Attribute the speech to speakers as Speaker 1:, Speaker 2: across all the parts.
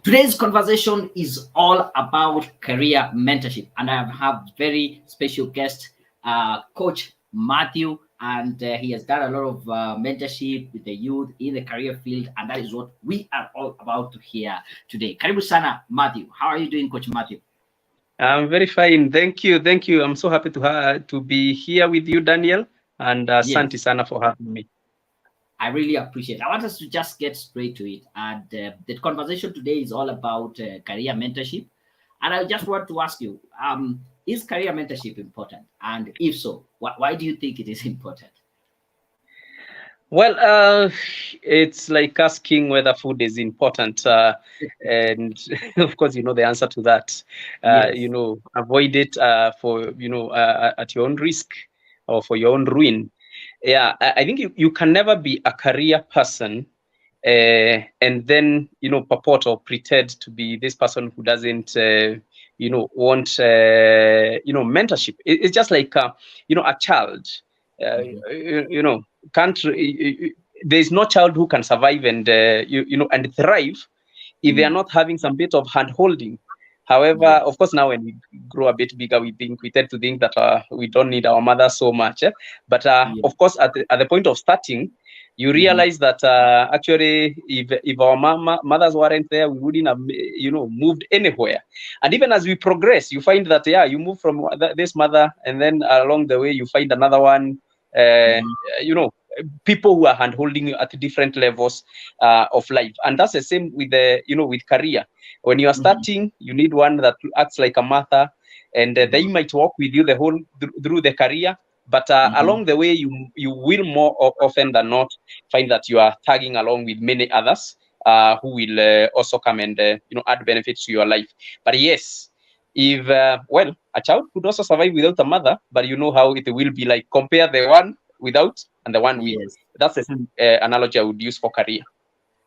Speaker 1: Today's conversation is all about career mentorship, and I have very special guest, Coach Matthew, and he has done a lot of mentorship with the youth in the career field, and that is what we are all about to hear today. Karibu sana, Matthew. How are you doing, Coach Matthew?
Speaker 2: I'm very fine. Thank you. Thank you. I'm so happy to be here with you, Daniel. And Santi
Speaker 1: Yes,
Speaker 2: Sana for having me.
Speaker 1: I really appreciate it. I want us to just get straight to it. And the conversation today is all about career mentorship. And I just want to ask you, is career mentorship important? And if so, why do you think it is important?
Speaker 2: Well, it's like asking whether food is important. And of course, you know the answer to that.
Speaker 1: Yes.
Speaker 2: Avoid it at your own risk or for your own ruin. Yeah, I think you can never be a career person and then purport or pretend to be this person who doesn't want mentorship. It's just like a child
Speaker 1: Mhm.
Speaker 2: can't there's no child who can survive and and thrive if they are
Speaker 1: Mm.
Speaker 2: not having some bit of hand holding. However,
Speaker 1: Yes.
Speaker 2: of course, now when we grow a bit bigger, we tend to think that we don't need our mother so much. But
Speaker 1: Yes.
Speaker 2: of course, at the point of starting, you
Speaker 1: Hmm.
Speaker 2: realize that actually, if our mothers weren't there, we wouldn't have moved anywhere. And even as we progress, you find that you move from this mother, and then along the way, you find another one. Uh,
Speaker 1: Hmm.
Speaker 2: you know, people who are hand holding you at different levels of life, and that's the same with the with career. When you are
Speaker 1: Hmm.
Speaker 2: starting, you need one that acts like a mother, and they
Speaker 1: Hmm.
Speaker 2: might walk with you the whole through the career. But
Speaker 1: Hmm.
Speaker 2: along the way, you will more often than not find that you are tagging along with many others who will also come and add benefits to your life. But yes, if a child could also survive without a mother, but you know how it will be like. Compare the one without and the one with.
Speaker 1: Yes.
Speaker 2: That's the same analogy I would use for career.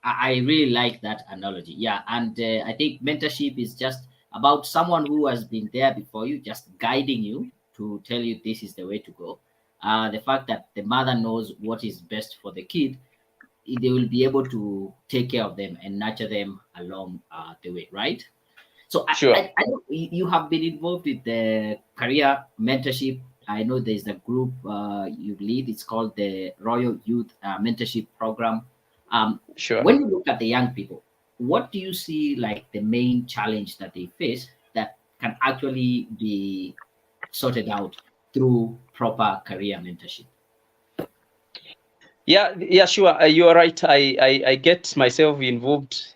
Speaker 1: I really like that analogy. Yeah, and I think mentorship is just about someone who has been there before you, just guiding you to tell you this is the way to go. The fact that the mother knows what is best for the kid, they will be able to take care of them and nurture them along the way, right? So
Speaker 2: Sure.
Speaker 1: I know you have been involved with the career mentorship. I know there's a group you lead. It's called the Royal Youth Mentorship Program.
Speaker 2: Sure.
Speaker 1: When you look at the young people, what do you see like the main challenge that they face that can actually be sorted out through proper career mentorship?
Speaker 2: Yeah, sure. You are right. I get myself involved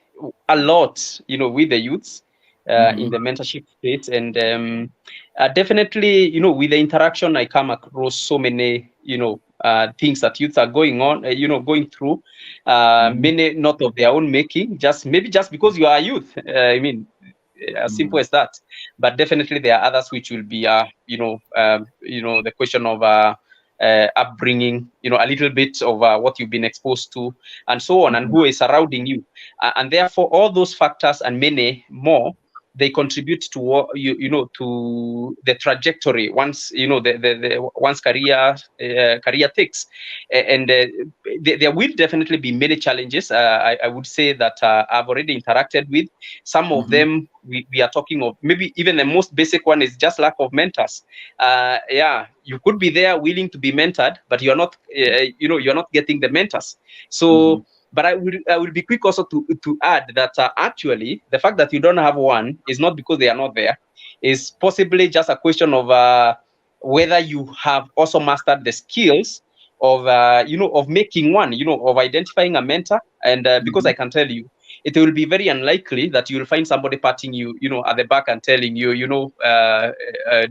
Speaker 2: a lot, with the youths in
Speaker 1: Hmm.
Speaker 2: the mentorship space, and definitely, with the interaction, I come across so many, things that youths are going on, going through,
Speaker 1: Hmm.
Speaker 2: many not of their own making, just maybe just because you are a youth. I mean, as simple
Speaker 1: Hmm.
Speaker 2: as that. But definitely, there are others which will be, the question of upbringing, a little bit of what you've been exposed to, and so on, and
Speaker 1: Hmm.
Speaker 2: who is surrounding you. And therefore, all those factors and many more, they contribute to to the trajectory once the one's career takes. And there will definitely be many challenges. I would say that I've already interacted with some of
Speaker 1: Hmm.
Speaker 2: them. We are talking of maybe even the most basic one is just lack of mentors. You could be there willing to be mentored, but you're not you're not getting the mentors.
Speaker 1: Hmm.
Speaker 2: So but I will be quick also to add that actually the fact that you don't have one is not because they are not there. Is possibly just a question of whether you have also mastered the skills of of making one, of identifying a mentor. And because
Speaker 1: Hmm.
Speaker 2: I can tell you, it will be very unlikely that you will find somebody patting you, at the back and telling you,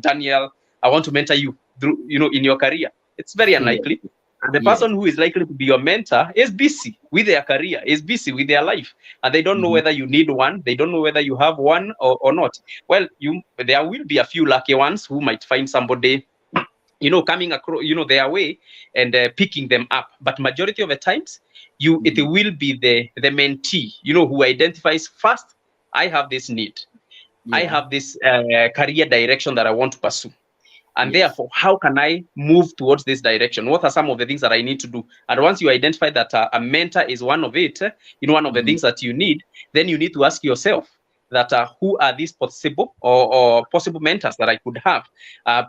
Speaker 2: Daniel, I want to mentor you through, in your career. It's very
Speaker 1: Yes.
Speaker 2: unlikely. The
Speaker 1: Yes.
Speaker 2: person who is likely to be your mentor is busy with their career, is busy with their life, and they don't know
Speaker 1: Hmm.
Speaker 2: whether you need one. They don't know whether you have one or not. Well, there will be a few lucky ones who might find somebody, coming across, their way, and picking them up. But majority of the times, it
Speaker 1: Hmm.
Speaker 2: will be the mentee, who identifies first. I have this need. I
Speaker 1: Yeah.
Speaker 2: have this career direction that I want to pursue. And
Speaker 1: Yes.
Speaker 2: therefore, how can I move towards this direction? What are some of the things that I need to do? And once you identify that a mentor is one of it, one of the things that you need, then you need to ask yourself that who are these possible or possible mentors that I could have.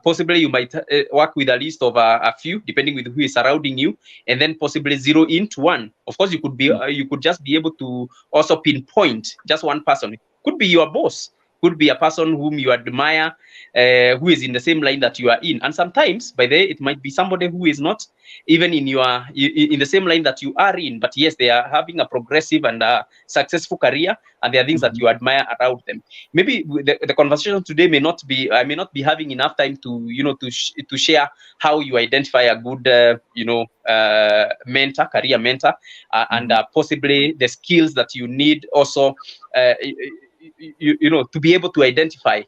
Speaker 2: Possibly you might work with a list of a few, depending with who is surrounding you, and then possibly zero into one. Of course, you could be you could just be able to also pinpoint just one person. It could be your boss, could be a person whom you admire, who is in the same line that you are in. And sometimes, by the way, it might be somebody who is not even in the same line that you are in, but yes, they are having a progressive and successful career, and there are things that you admire around them. Maybe the conversation today may not be, I may not be having enough time to to share how you identify a good mentor, career mentor, and possibly the skills that you need also. To be able to identify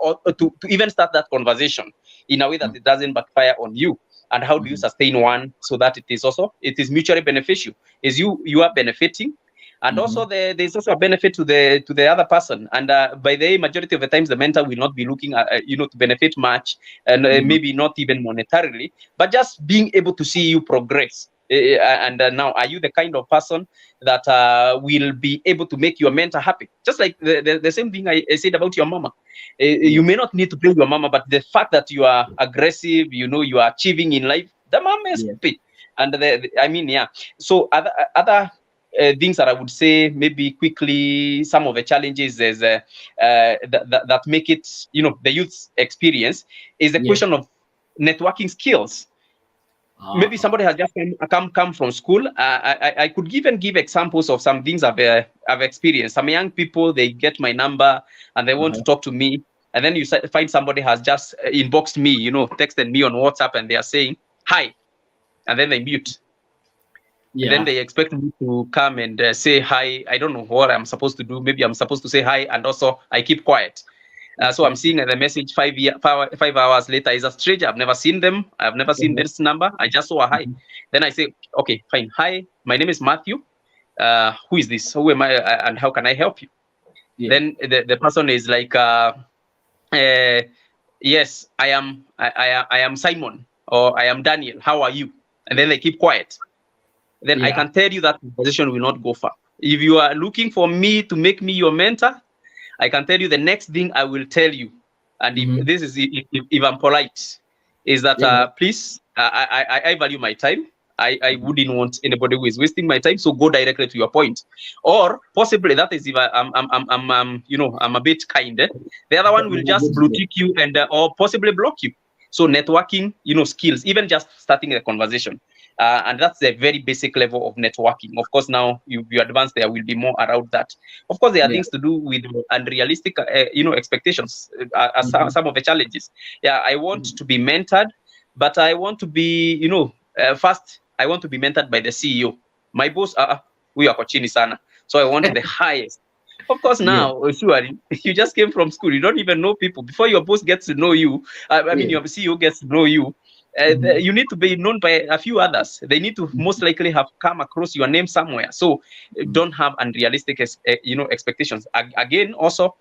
Speaker 2: or to even start that conversation in a way that it doesn't backfire on you. And how do you sustain one so that it is mutually beneficial? Is you are benefiting, and also there's also a benefit to the other person. And by the majority of the times, the mentor will not be looking at to benefit much, and maybe not even monetarily, but just being able to see you progress. And now, are you the kind of person that will be able to make your mentor happy? Just like the same thing I said about your mama. You may not need to pay your mama, but the fact that you are aggressive, you are achieving in life, the mama is happy. And so other things that I would say, maybe quickly, some of the challenges is that make it, the youth's experience is the question of networking skills. Maybe somebody has just come from school. I could give examples of some things I've experienced. Some young people, they get my number and they want to talk to me, and then you find somebody has just inboxed me, texted me on WhatsApp, and they are saying hi, and then they mute. And then they expect me to come and say hi. I don't know what I'm supposed to do. Maybe I'm supposed to say hi, and also I keep quiet. So I'm seeing the message 5 hours later is a stranger. I've never seen them. I've never seen this number. I just saw a hi. Then I say, okay, fine. Hi, my name is Matthew. Who is this? Who am I? And how can I help you? Then the person is like, yes, I am Simon, or I am Daniel. How are you? And then they keep quiet. Then I can tell you that conversation will not go far. If you are looking for me to make me your mentor, I can tell you the next thing I will tell you, and if I'm polite, is that please, I value my time. I wouldn't want anybody who is wasting my time. So go directly to your point, or possibly that is if I'm a bit kind. The other one will just blue tick you and or possibly block you. So networking, skills, even just starting a conversation. And that's the very basic level of networking. Of course, now you advance, there will be more around that. Of course, there are things to do with unrealistic, expectations. Some of the challenges. Yeah, I want to be mentored, but I want to be, first, I want to be mentored by the CEO. My boss, we are kochini sana. So I want the highest. Of course, now, surely, you just came from school. You don't even know people. Before your boss gets to know you, your CEO gets to know you, you need to be known by a few others. They need to most likely have come across your name somewhere. So don't have unrealistic, expectations. Again, also,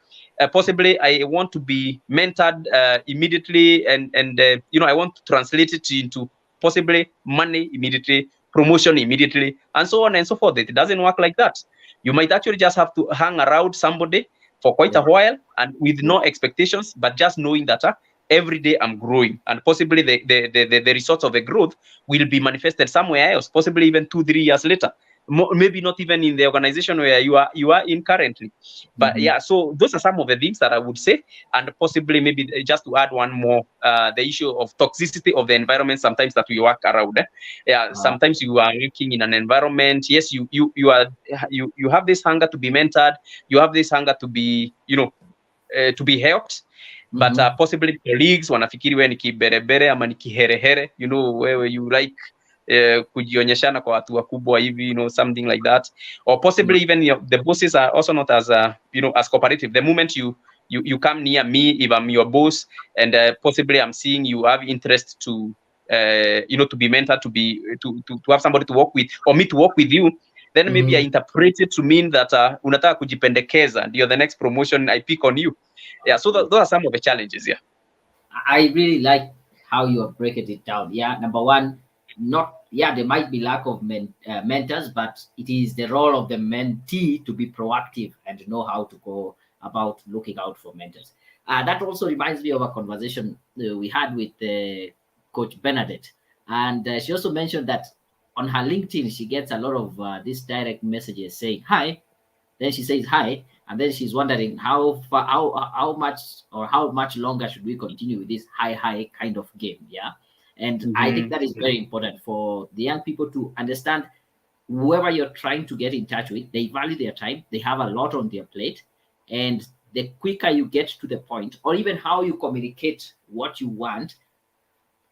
Speaker 2: possibly I want to be mentored immediately, and I want to translate it into possibly money immediately, promotion immediately, and so on and so forth. It doesn't work like that. You might actually just have to hang around somebody for quite a while and with no expectations, but just knowing that every day I'm growing, and possibly the results of the growth will be manifested somewhere else, possibly even 2-3 years later. Maybe not even in the organization where you are in currently. But so those are some of the things that I would say. And possibly maybe just to add one more, the issue of toxicity of the environment sometimes that we work around. Sometimes you are working in an environment. Yes, you have this hunger to be mentored, you have this hunger to be to be helped, but possibly colleagues wanafikiri wewe ni kiberebere ama ni kiherehere, wewe you like kujionyeshana kwa watu wakubwa hivi, something like that. Or possibly even the bosses are also not as as cooperative. The moment you come near me, if I'm your boss, and possibly I'm seeing you have interest to to be mentored, to have somebody to work with, or me to work with you, then maybe I interpret it to mean that unataka kujipendekeza, you're the next promotion, I pick on you. Yeah, so those are some of the challenges.
Speaker 1: I really like how you are breaking it down. Yeah, number one, not yeah, there might be lack of mentors, but it is the role of the mentee to be proactive and know how to go about looking out for mentors. That also reminds me of a conversation we had with Coach Bernadette, and she also mentioned that on her LinkedIn she gets a lot of these direct messages saying hi. Then she says hi, and then she's wondering how far, how much longer should we continue with this hi kind of game, yeah. And I think that is very important for the young people to understand whoever you're trying to get in touch with, they value their time, they have a lot on their plate, and the quicker you get to the point, or even how you communicate what you want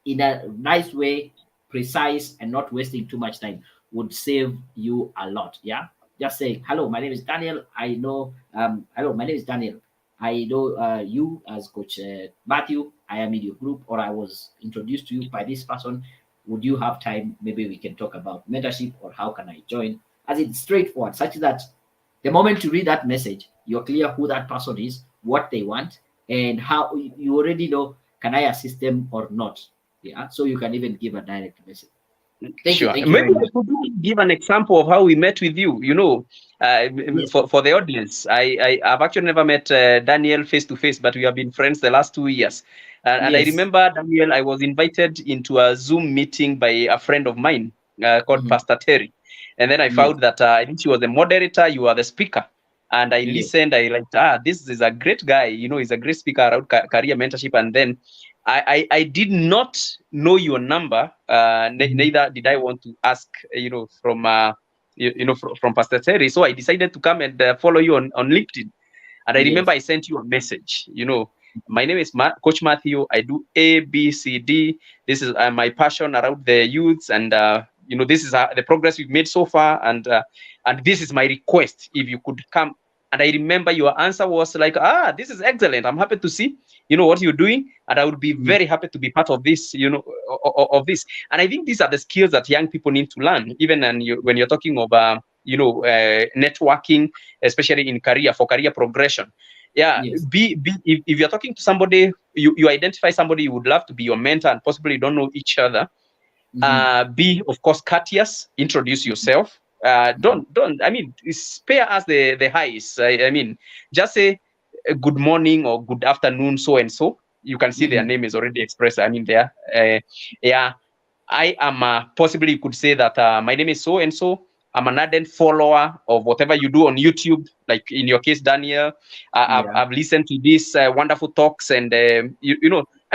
Speaker 1: in a nice way, precise, and not wasting too much time would save you a lot. Yeah. Just saying, hello, my name is Daniel. I know, hello, my name is Daniel. I know you as Coach Matthew. I am in your group, or I was introduced to you by this person. Would you have time? Maybe we can talk about mentorship, or how can I join? As it's straightforward, such that the moment you read that message, you're clear who that person is, what they want, and how you already know, can I assist them or not? Yeah, so you can even give a direct message.
Speaker 2: Sure.
Speaker 1: Thank you
Speaker 2: Maybe
Speaker 1: very
Speaker 2: I
Speaker 1: much.
Speaker 2: could give an example of how we met with you.
Speaker 1: Yes.
Speaker 2: For the audience, I've actually never met Daniel face to face, but we have been friends the last 2 years. And I
Speaker 1: Yes.
Speaker 2: remember, Daniel, I was invited into a Zoom meeting by a friend of mine called
Speaker 1: Mhm.
Speaker 2: Pastor Terry. And then I
Speaker 1: Yes.
Speaker 2: found that I think she was the moderator, you are the speaker. And I
Speaker 1: Yes.
Speaker 2: listened, I liked, this is a great guy. He's a great speaker around career mentorship. And then I did not know your number.
Speaker 1: Mhm.
Speaker 2: Neither did I want to ask, from Pastor Terry. So I decided to come and follow you on LinkedIn. And I remember
Speaker 1: Yes.
Speaker 2: I sent you a message. My name is Coach Matthew. I do A, B, C, D. This is my passion around the youths, and this is the progress we've made so far. And this is my request. If you could come. And I remember your answer was like, this is excellent. I'm happy to see, what you're doing, and I would be
Speaker 1: Mhm.
Speaker 2: very happy to be part of this, of this. And I think these are the skills that young people need to learn, even when you're talking of, networking, especially in for career progression. Yeah,
Speaker 1: Yes.
Speaker 2: if you're talking to somebody, you identify somebody you would love to be your mentor, and possibly don't know each other.
Speaker 1: Mhm.
Speaker 2: Be, of course, courteous. Introduce yourself.
Speaker 1: Mhm.
Speaker 2: Don't. I mean, spare us the highs. I mean, just say good morning or good afternoon, so and so. You can see their
Speaker 1: Mhm.
Speaker 2: name is already expressed. I mean, there. Yeah, I am, possibly you could say that my name is so and so. I'm an ardent follower of whatever you do on YouTube, like in your case, Daniel.
Speaker 1: Yeah.
Speaker 2: I've listened to these wonderful talks, and I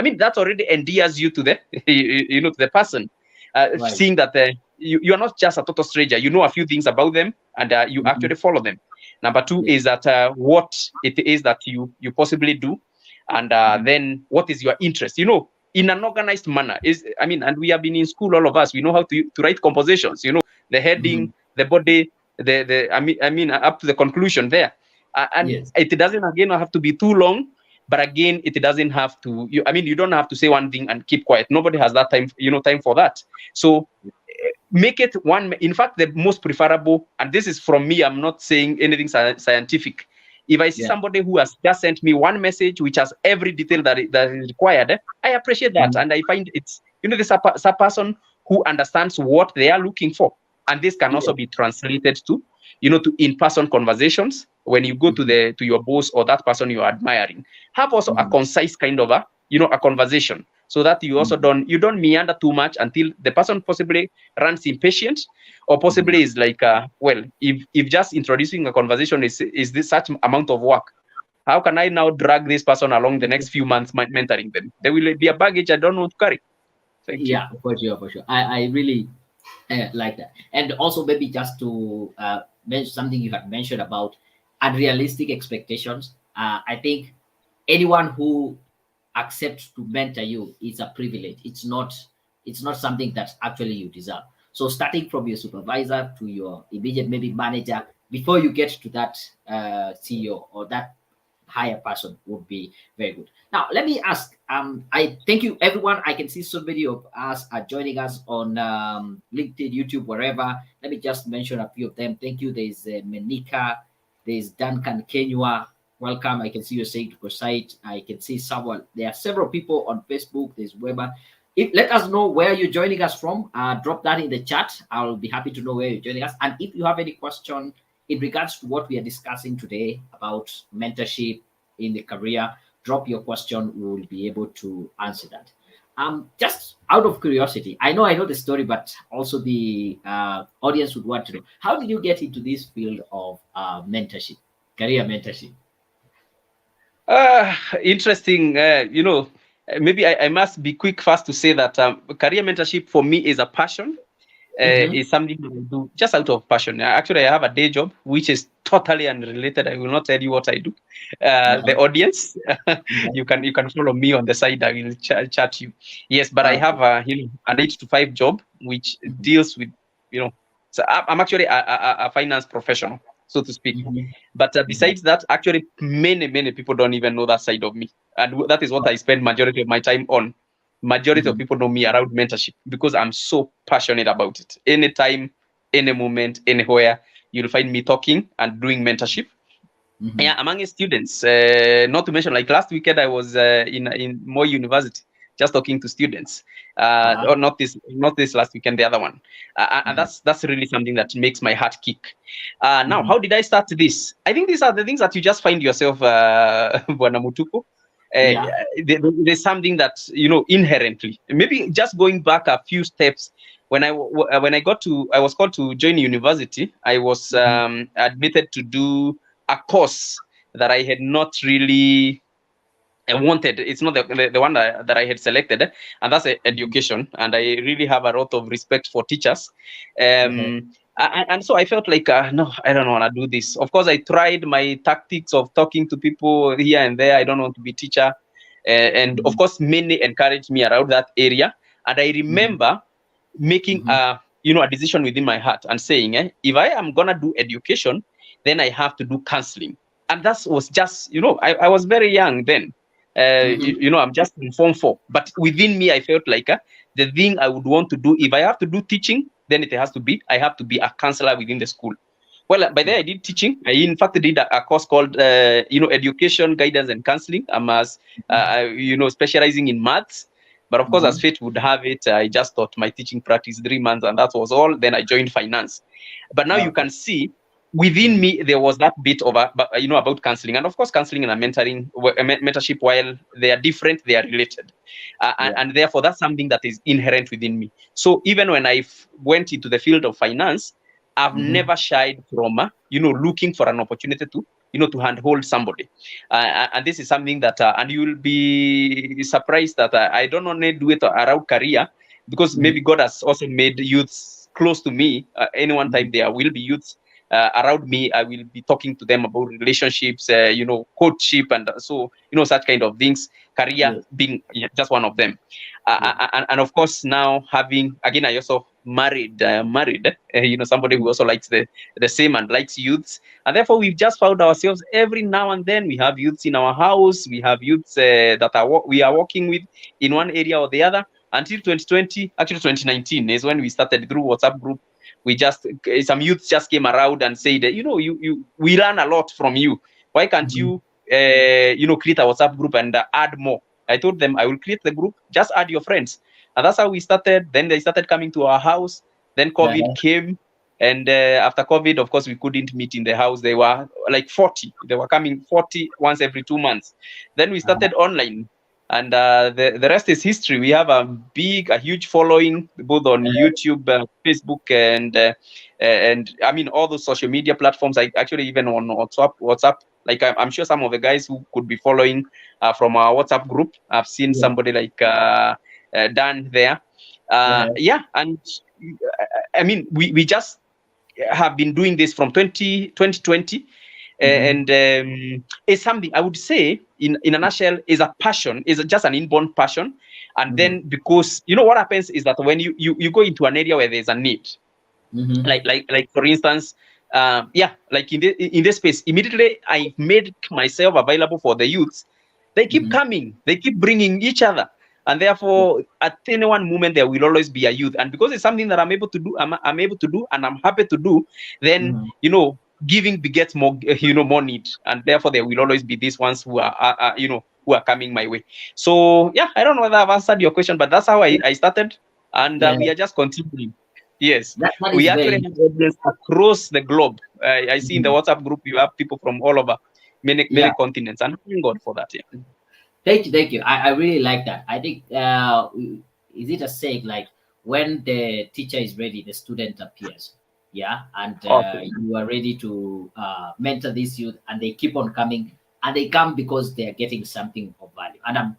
Speaker 2: mean, that already endears you to the to the person.
Speaker 1: Right.
Speaker 2: Seeing that you are not just a total stranger, you know a few things about them, and you
Speaker 1: Mhm.
Speaker 2: actually follow them. Number two
Speaker 1: Yes.
Speaker 2: is that what it is that you possibly do, and
Speaker 1: Mhm.
Speaker 2: then what is your interest. In an organized manner. I mean, and we have been in school, all of us. We know how to write compositions. The heading,
Speaker 1: Mhm.
Speaker 2: the body, I mean, up to the conclusion there. And
Speaker 1: Yes.
Speaker 2: it doesn't again have to be too long, but again, it doesn't have to. You don't have to say one thing and keep quiet. Nobody has that time. Time for that. So make it one. In fact, the most preferable, and this is from me. I'm not saying anything scientific. If I see
Speaker 1: Yeah.
Speaker 2: somebody who has just sent me one message which has every detail that is required, I appreciate that,
Speaker 1: Mhm.
Speaker 2: and I find it's this a person who understands what they are looking for, and this can also
Speaker 1: Yes.
Speaker 2: be translated to in-person conversations when you go to
Speaker 1: Mhm.
Speaker 2: your boss or that person you are admiring. Have also a
Speaker 1: Mhm.
Speaker 2: concise kind of a conversation, so that you also
Speaker 1: Mhm.
Speaker 2: don't meander too much until the person possibly runs impatient, or
Speaker 1: Mhm.
Speaker 2: possibly is like, well, if just introducing a conversation is this such amount of work, how can I now drag this person along the next few months mentoring them? There will be a baggage I don't want to carry. Thank you.
Speaker 1: Yeah, for sure, for sure. I really like that. And also, maybe just to mention something you had mentioned about unrealistic expectations. I think anyone who accepts to mentor you is a privilege. It's not something that actually you deserve. So starting from your supervisor to your immediate maybe manager, before you get to that CEO or that higher person would be very good. Now, let me ask. I thank you, everyone. I can see so many of us are joining us on LinkedIn, YouTube, wherever. Let me just mention a few of them. Thank you. There's Menika, there's Duncan Kenywa, welcome. I can see you're saying to proceed. I can see someone. There are several people on Facebook. There's Weber. Let us know where you're joining us from. Drop that in the chat. I'll be happy to know where you're joining us. And if you have any question in regards to what we are discussing today about mentorship in the career, drop your question. We will be able to answer that. Just out of curiosity, I know the story, but also the audience would want to know, how did you get into this field of mentorship, career mentorship?
Speaker 2: Interesting. Maybe I must be quick fast to say that career mentorship for me is a passion. Is something that I do just out of passion. Actually, I have a day job which is totally unrelated. I will not tell you what I do. The audience, you can follow me on the side. I will chat you. Yes, but I have a an 8 to 5 job which deals with So I'm actually a finance professional, so to speak. But besides that, actually, many people don't even know that side of me, and that is what I spend majority of my time on. Majority of people know me around mentorship because I'm so passionate about it. Anytime, any moment, anywhere, you'll find me talking and doing mentorship. Yeah, among students. Not to mention, like last weekend, I was in Moy University just talking to students. Or not this last weekend, the other one. And that's really something that makes my heart kick. Now, how did I start this? I think these are the things that you just find yourself, Bwana Mutuku. There's something that inherently, maybe just going back a few steps. When I was called to join university, I was admitted to do a course that I had not really wanted. It's not the one that I had selected, and that's education. And I really have a lot of respect for teachers. And so I felt like, no, I don't want to do this. Of course, I tried my tactics of talking to people here and there. I don't want to be teacher. And of course, many encouraged me around that area. And I remember making a decision within my heart and saying, if I am going to do education, then I have to do counseling. And that was just, I was very young then. I'm just in Form 4. But within me, I felt like the thing I would want to do, if I have to do teaching, then I have to be a counselor within the school. Well, by then I did teaching. I in fact did a course called, education, guidance and counseling. I'm specializing in maths. But of course, as fate would have it, I just taught my teaching practice 3 months, and that was all. Then I joined finance. But now you can see within me there was that bit of about counseling, and of course, counseling and mentorship, while they are different, they are related, and therefore that's something that is inherent within me. So even when I went into the field of finance, I've never shied from looking for an opportunity to handhold somebody, and this is something that and you will be surprised that I don't only do it around career, because maybe God has also made youths close to me. Any one time there will be youths around me. I will be talking to them about relationships, courtship, and so such kind of things. Career being just one of them, and of course now having again, I also married somebody who also likes the same and likes youths, and therefore we've just found ourselves every now and then we have youths in our house. We have youths that we are working with in one area or the other. Until 2020, actually 2019 is when we started through WhatsApp group. We just some youths just came around and said, we learn a lot from you. Why can't you create a WhatsApp group and add more? I told them I will create the group, just add your friends. And that's how we started. Then they started coming to our house. Then COVID came. And after COVID, of course, we couldn't meet in the house. They were like 40. They were coming 40 once every 2 months. Then we started online. And the rest is history. We have a huge following, both on YouTube, Facebook, and I mean, all those social media platforms. Actually even on WhatsApp. Like I'm sure some of the guys who could be following from our WhatsApp group, I've seen somebody like Dan there. And I mean, we just have been doing this from 2020. And it's something I would say in a nutshell is a passion, is just an inborn passion. And then because what happens is that when you go into an area where there's a need, like for instance, like in this space, immediately I made myself available for the youths. They keep coming, they keep bringing each other. And therefore, at any one moment, there will always be a youth. And because it's something that I'm able to do, I'm able to do, and I'm happy to do, then, giving begets more, more need, and therefore there will always be these ones who are who are coming my way. So yeah, I don't know whether I've answered your question, but that's how I started, and
Speaker 1: Yeah,
Speaker 2: we are just continuing. Yes,
Speaker 1: that
Speaker 2: we
Speaker 1: is
Speaker 2: actually
Speaker 1: very.
Speaker 2: have audience across the globe. I see in the
Speaker 1: Mhm.
Speaker 2: WhatsApp group you have people from all over many
Speaker 1: Yeah.
Speaker 2: continents, and thank God for that. Yeah.
Speaker 1: Thank you, thank you. I really like that. I think is it a saying like when the teacher is ready, the student appears. Yeah, and
Speaker 2: Okay.
Speaker 1: you are ready to mentor this youth, and they keep on coming, and they come because they are getting something of value. And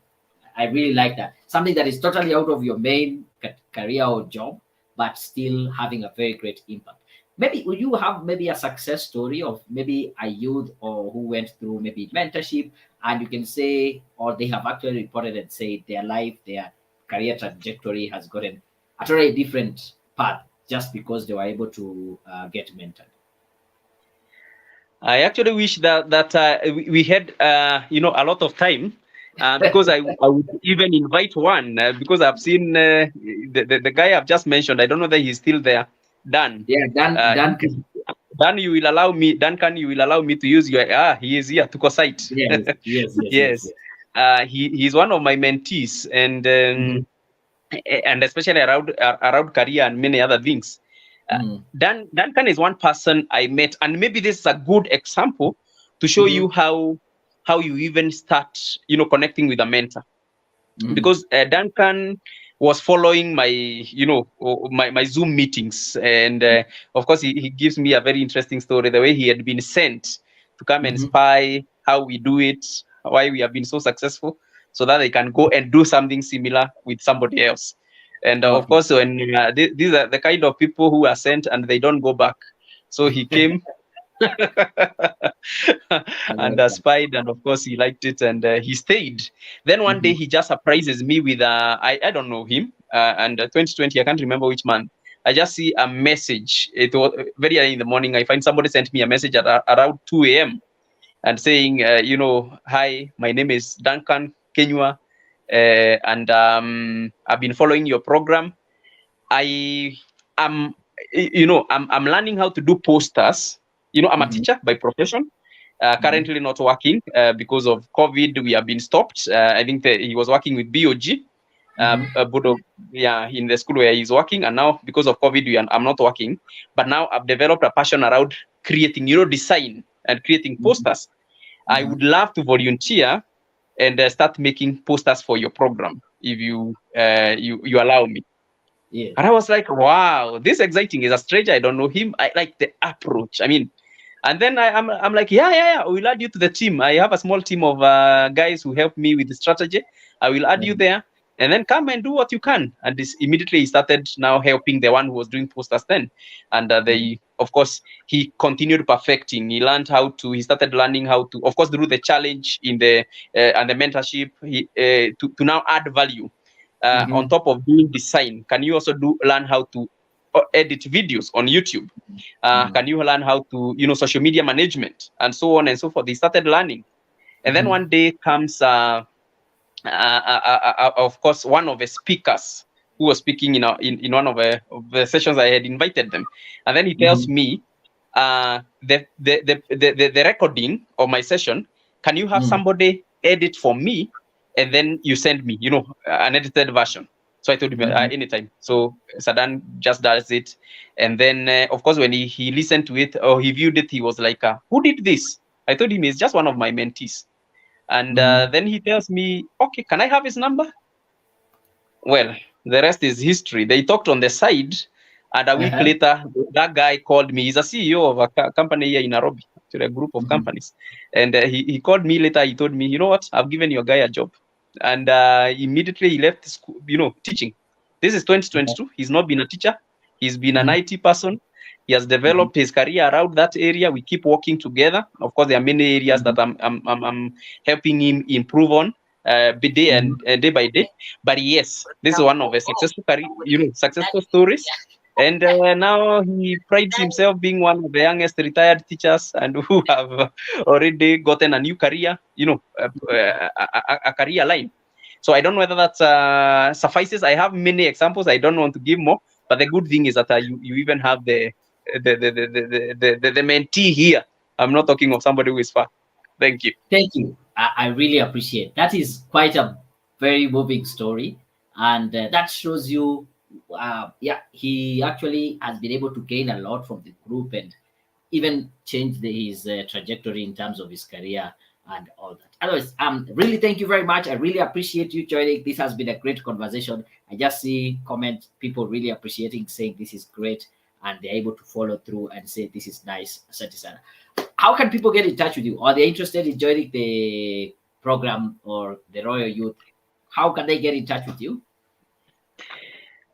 Speaker 1: I really like that. Something that is totally out of your main career or job, but still having a very great impact. Maybe would you have maybe a success story of maybe a youth or who went through maybe mentorship, and you can say, or they have actually reported and said their life, their career trajectory has gotten a totally different path just because they were able to get mentored.
Speaker 2: I actually wish that we had a lot of time, because I would even invite one, because I've seen the guy I've just mentioned. I don't know that he's still there. Dan.
Speaker 1: Yeah, Dan, Dan,
Speaker 2: Dan, you will allow me. Duncan, you will allow me to use your. He is here. Tuko site.
Speaker 1: yes, yes, yes, yes,
Speaker 2: Yes.
Speaker 1: yes.
Speaker 2: He's one of my mentees, and
Speaker 1: Mm-hmm.
Speaker 2: especially around career and many other things.
Speaker 1: Mm-hmm.
Speaker 2: Duncan is one person I met, and maybe this is a good example to show
Speaker 1: Mm-hmm.
Speaker 2: you how you even start, connecting with a mentor.
Speaker 1: Mm-hmm.
Speaker 2: Because Duncan was following my, my Zoom meetings, and of course he gives me a very interesting story. The way he had been sent to come and
Speaker 1: Mm-hmm.
Speaker 2: spy how we do it, why we have been so successful, so that they can go and do something similar with somebody else. And of
Speaker 1: Okay.
Speaker 2: course, when these are the kind of people who are sent and they don't go back. So he came
Speaker 1: I
Speaker 2: and
Speaker 1: like that.
Speaker 2: spied, and of course he liked it, and he stayed. Then one day
Speaker 1: Mm-hmm.
Speaker 2: he just surprises me with I don't know him, and 2020, I can't remember which month. I just see a message. It was very early in the morning. I find somebody sent me a message at around 2 a.m. and saying, hi, my name is Duncan Kenywa, and I've been following your program. I am, I'm learning how to do posters. I'm a
Speaker 1: Mm-hmm.
Speaker 2: teacher by profession.
Speaker 1: Mm-hmm.
Speaker 2: Currently not working because of COVID. We have been stopped. I think that he was working with BOG,
Speaker 1: Mm-hmm.
Speaker 2: yeah, in the school where he's working. And now because of COVID, I'm not working. But now I've developed a passion around creating, design and creating posters. I
Speaker 1: Mm-hmm.
Speaker 2: would love to volunteer and start making posters for your program if you allow me.
Speaker 1: Yeah.
Speaker 2: And I was like, wow, this is exciting. He's a stranger. I don't know him. I like the approach. I mean, and then I'm like, yeah. We'll add you to the team. I have a small team of guys who help me with the strategy. I will add you there, and then come and do what you can. And this immediately he started now helping the one who was doing posters then, and
Speaker 1: Mm-hmm.
Speaker 2: they, of course, he continued perfecting. He learned how to. He started learning how to, of course, through the challenge in the and the mentorship. He to now add value on
Speaker 1: Mm-hmm.
Speaker 2: top of doing design. Can you also learn how to edit videos on YouTube?
Speaker 1: Mm-hmm.
Speaker 2: Can you learn how to, social media management and so on and so forth? They started learning. And then
Speaker 1: Mm-hmm.
Speaker 2: one day comes, of course, one of the speakers who was speaking in one of the sessions. I had invited them. And then he tells
Speaker 1: Mm-hmm.
Speaker 2: me, the recording of my session, can you have
Speaker 1: Mm-hmm.
Speaker 2: somebody edit for me? And then you send me, an edited version. So I told him
Speaker 1: Mm-hmm.
Speaker 2: anytime. So Sadan just does it. And then, of course, when he listened to it or he viewed it, he was like, who did this? I told him it's just one of my mentees. And
Speaker 1: Mm-hmm.
Speaker 2: then he tells me, okay, can I have his number? Well, the rest is history. They talked on the side. And a week
Speaker 1: Uh-huh.
Speaker 2: later, that guy called me. He's a CEO of a company here in Nairobi, actually a group of
Speaker 1: Mm-hmm.
Speaker 2: companies. And he called me later. He told me, you know what? I've given your guy a job. And immediately he left school, teaching. This is 2022. He's not been a teacher. He's been an
Speaker 1: Mm-hmm.
Speaker 2: IT person. He has developed his career around that area. We keep working together. Of course, there are many areas
Speaker 1: Mm-hmm.
Speaker 2: that I'm helping him improve on day and
Speaker 1: Mm-hmm.
Speaker 2: day by day. But yes, this is one of the successful career, successful stories. And now he prides himself being one of the youngest retired teachers and who have already gotten a new career, a career line. So I don't know whether that suffices. I have many examples. I don't want to give more, but the good thing is that you even have the mentee here. I'm not talking of somebody who is far. Thank you.
Speaker 1: Thank you. I really appreciate that. Is quite a very moving story, and that shows you, yeah, he actually has been able to gain a lot from the group and even change his trajectory in terms of his career and all that. Otherwise, really thank you very much. I really appreciate you joining. This has been a great conversation. I just see comment people really appreciating, saying this is great, and they're able to follow through and say this is nice. How can people get in touch with you? Or they're interested in joining the program or the Royal Youth? How can they get in touch with you?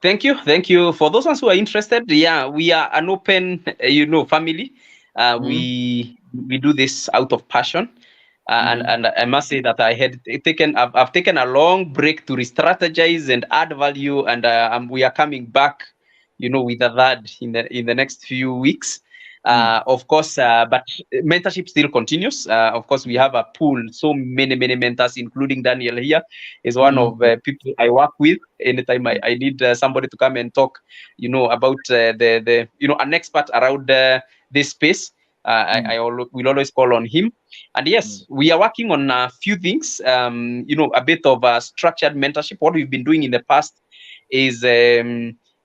Speaker 2: Thank you. For those ones who are interested, yeah, we are an open, family. We do this out of passion, and I must say that I've taken a long break to re-strategize and add value, and we are coming back, with that in the next few weeks. Of course, but mentorship still continues. Of course, we have a pool, so many mentors, including Daniel here, is one of people I work with. Anytime I need somebody to come and talk, about an expert around this space, will always call on him. And yes, we are working on a few things. A bit of structured mentorship. What we've been doing in the past is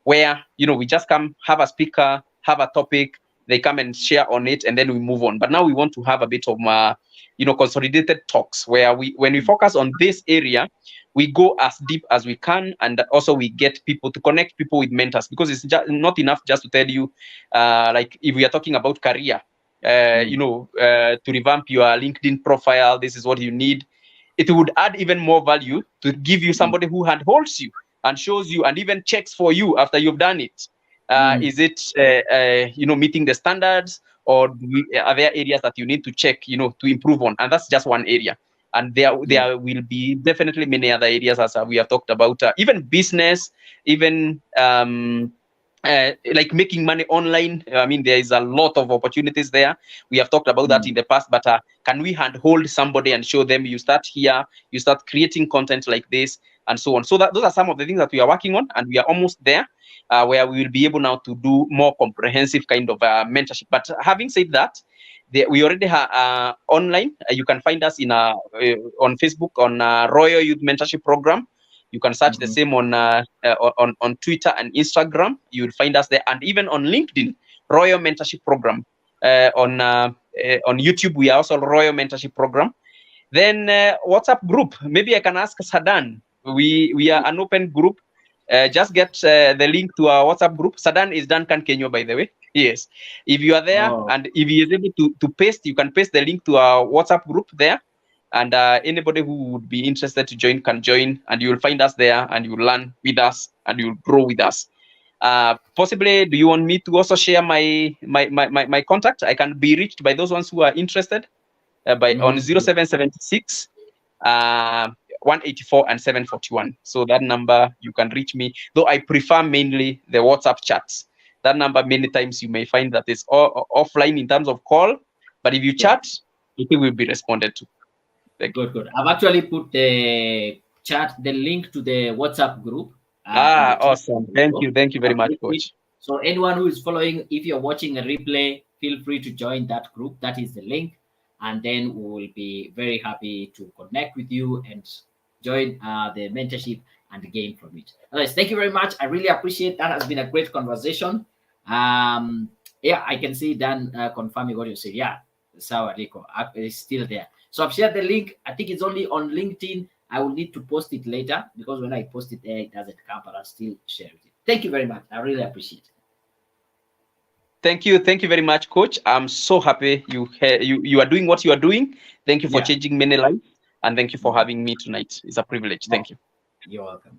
Speaker 2: where we just come, have a speaker, have a topic, they come and share on it, and then we move on. But now we want to have a bit of consolidated talks where when we focus on this area, we go as deep as we can, and also we get people to connect people with mentors, because it's just not enough just to tell you, like if we are talking about career, to revamp your LinkedIn profile, this is what you need. It would add even more value to give you somebody who handholds you and shows you and even checks for you after you've done it. Is it meeting the standards, or are there areas that you need to check to improve on? And that's just one area, and there will be definitely many other areas, as we have talked about, even business, even like making money online. I mean, there is a lot of opportunities there. We have talked about that in the past, but can we handhold somebody and show them, you start here, you start creating content like this, and so on. So those are some of the things that we are working on, and we are almost there, where we will be able now to do more comprehensive kind of mentorship. But having said that, we already have online. You can find us on Facebook on Royal Youth Mentorship Program. You can search the same on Twitter and Instagram. You will find us there, and even on LinkedIn, Royal Mentorship Program. On YouTube, we are also Royal Mentorship Program. Then WhatsApp group. Maybe I can ask Sadan. We are an open group. Just get the link to our WhatsApp group. Sadan is Duncan Kenyo, by the way. Yes. If you are there, and if he is able to paste, you can paste the link to our WhatsApp group there. And anybody who would be interested to join can join, and you will find us there, and you will learn with us, and you will grow with us. Possibly, do you want me to also share my contact? I can be reached by those ones who are interested on 0776 184 and 741. So that number, you can reach me, though I prefer mainly the WhatsApp chats. That number, many times you may find that it's offline in terms of call, but if you chat, it will be responded to.
Speaker 1: Good. I've actually put the link to the WhatsApp group.
Speaker 2: Awesome. Thank you very much, Coach.
Speaker 1: So anyone who is following, if you're watching a replay, feel free to join that group. That is the link. And then we will be very happy to connect with you and join the mentorship and gain from it. Otherwise, thank you very much. I really appreciate that. Has been a great conversation. Yeah, I can see Dan confirming what you said. Yeah, Sawa Rico is still there. So I've shared the link. I think it's only on LinkedIn. I will need to post it later, because when I post it there, it doesn't come, but I'll still share it. Thank you very much. I really appreciate it.
Speaker 2: Thank you very much, Coach. I'm so happy you are doing what you are doing. Thank you for changing many lives, and thank you for having me tonight. It's a privilege. Thank you.
Speaker 1: You're welcome.